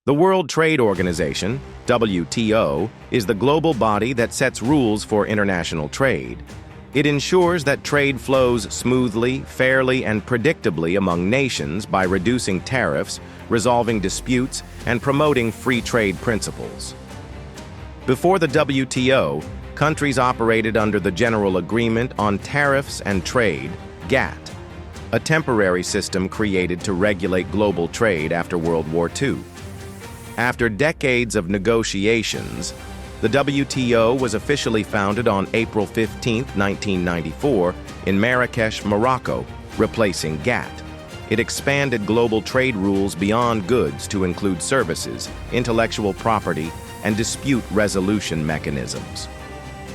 The World Trade Organization, WTO, is the global body that sets rules for international trade. It ensures that trade flows smoothly, fairly, and predictably among nations by reducing tariffs, resolving disputes, and promoting free trade principles. Before the WTO, countries operated under the General Agreement on Tariffs and Trade, GATT, a temporary system created to regulate global trade after World War II. After decades of negotiations, the WTO was officially founded on April 15, 1994, in Marrakesh, Morocco, replacing GATT. It expanded global trade rules beyond goods to include services, intellectual property, and dispute resolution mechanisms.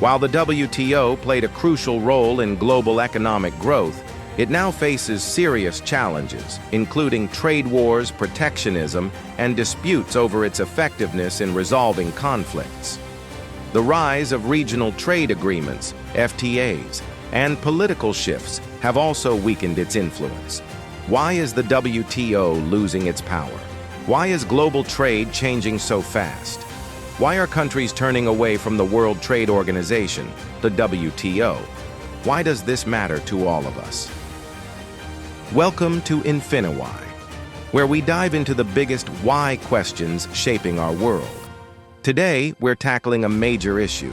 While the WTO played a crucial role in global economic growth, it now faces serious challenges, including trade wars, protectionism, and disputes over its effectiveness in resolving conflicts. The rise of regional trade agreements, FTAs, and political shifts have also weakened its influence. Why is the WTO losing its power? Why is global trade changing so fast? Why are countries turning away from the World Trade Organization, the WTO? Why does this matter to all of us? Welcome to Infiniwhy, where we dive into the biggest why questions shaping our world. Today, we're tackling a major issue.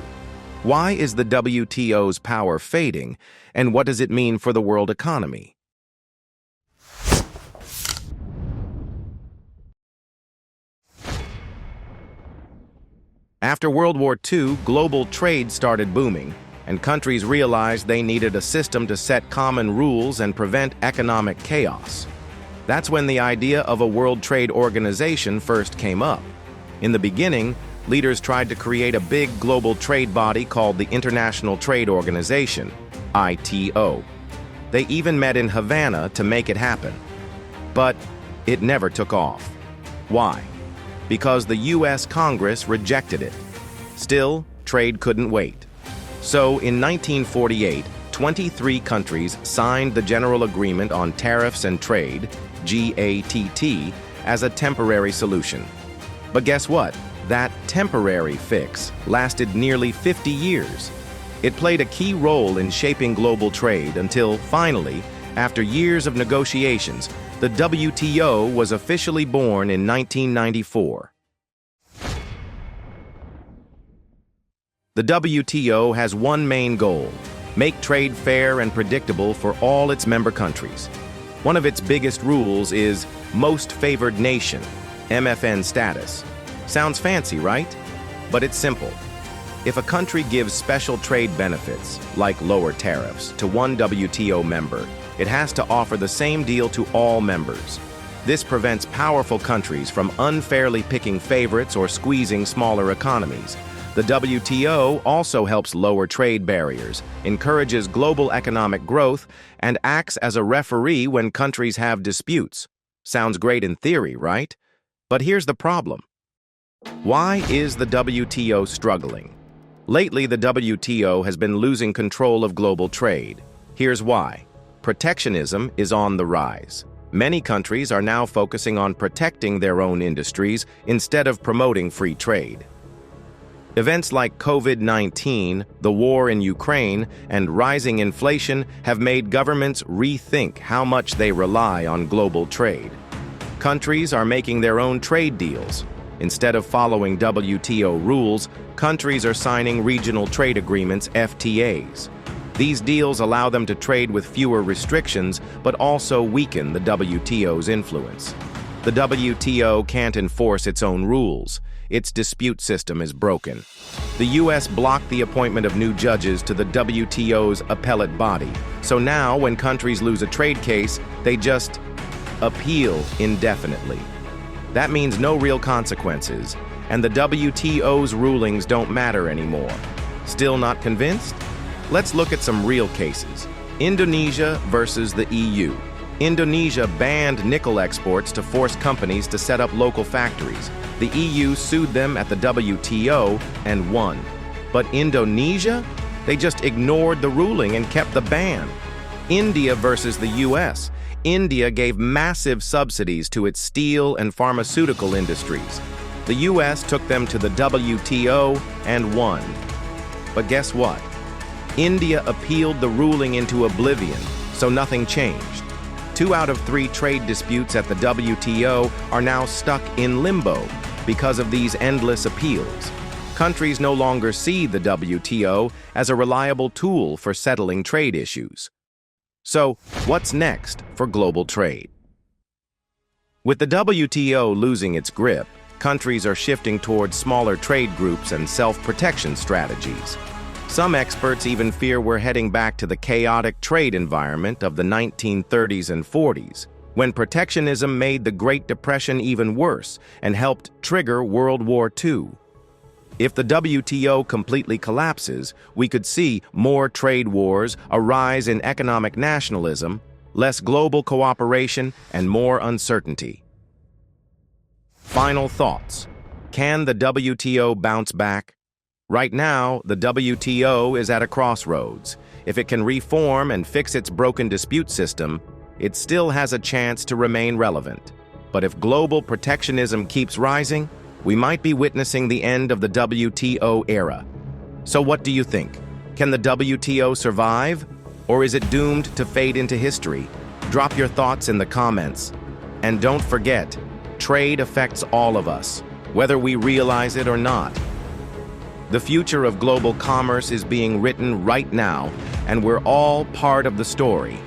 Why is the WTO's power fading, and what does it mean for the world economy? After World War II, global trade started booming, and countries realized they needed a system to set common rules and prevent economic chaos. That's when the idea of a World Trade Organization first came up. In the beginning, leaders tried to create a big global trade body called the International Trade Organization, ITO. They even met in Havana to make it happen. But it never took off. Why? Because the U.S. Congress rejected it. Still, trade couldn't wait. So, in 1948, 23 countries signed the General Agreement on Tariffs and Trade, GATT, as a temporary solution. But guess what? That temporary fix lasted nearly 50 years. It played a key role in shaping global trade until, finally, after years of negotiations, the WTO was officially born in 1994. The WTO has one main goal: make trade fair and predictable for all its member countries. One of its biggest rules is Most Favored Nation, MFN status. Sounds fancy, right? But it's simple. If a country gives special trade benefits, like lower tariffs, to one WTO member, it has to offer the same deal to all members. This prevents powerful countries from unfairly picking favorites or squeezing smaller economies. The WTO also helps lower trade barriers, encourages global economic growth, and acts as a referee when countries have disputes. Sounds great in theory, right? But here's the problem. Why is the WTO struggling? Lately, the WTO has been losing control of global trade. Here's why. Protectionism is on the rise. Many countries are now focusing on protecting their own industries instead of promoting free trade. Events like COVID-19, the war in Ukraine, and rising inflation have made governments rethink how much they rely on global trade. Countries are making their own trade deals. Instead of following WTO rules, countries are signing regional trade agreements, FTAs. These deals allow them to trade with fewer restrictions, but also weaken the WTO's influence. The WTO can't enforce its own rules. Its dispute system is broken. The U.S. blocked the appointment of new judges to the WTO's appellate body. So now, when countries lose a trade case, they just appeal indefinitely. That means no real consequences, and the WTO's rulings don't matter anymore. Still not convinced? Let's look at some real cases. Indonesia versus the EU. Indonesia banned nickel exports to force companies to set up local factories. The EU sued them at the WTO and won. But Indonesia? They just ignored the ruling and kept the ban. India versus the US. India gave massive subsidies to its steel and pharmaceutical industries. The US took them to the WTO and won. But guess what? India appealed the ruling into oblivion, so nothing changed. 2 out of 3 trade disputes at the WTO are now stuck in limbo because of these endless appeals. Countries no longer see the WTO as a reliable tool for settling trade issues. So, what's next for global trade? With the WTO losing its grip, countries are shifting towards smaller trade groups and self-protection strategies. Some experts even fear we're heading back to the chaotic trade environment of the 1930s and 40s, when protectionism made the Great Depression even worse and helped trigger World War II. If the WTO completely collapses, we could see more trade wars, a rise in economic nationalism, less global cooperation, and more uncertainty. Final thoughts. Can the WTO bounce back? Right now, the WTO is at a crossroads. If it can reform and fix its broken dispute system, it still has a chance to remain relevant. But if global protectionism keeps rising, we might be witnessing the end of the WTO era. So what do you think? Can the WTO survive? Or is it doomed to fade into history? Drop your thoughts in the comments. And don't forget, trade affects all of us, whether we realize it or not. The future of global commerce is being written right now, and we're all part of the story.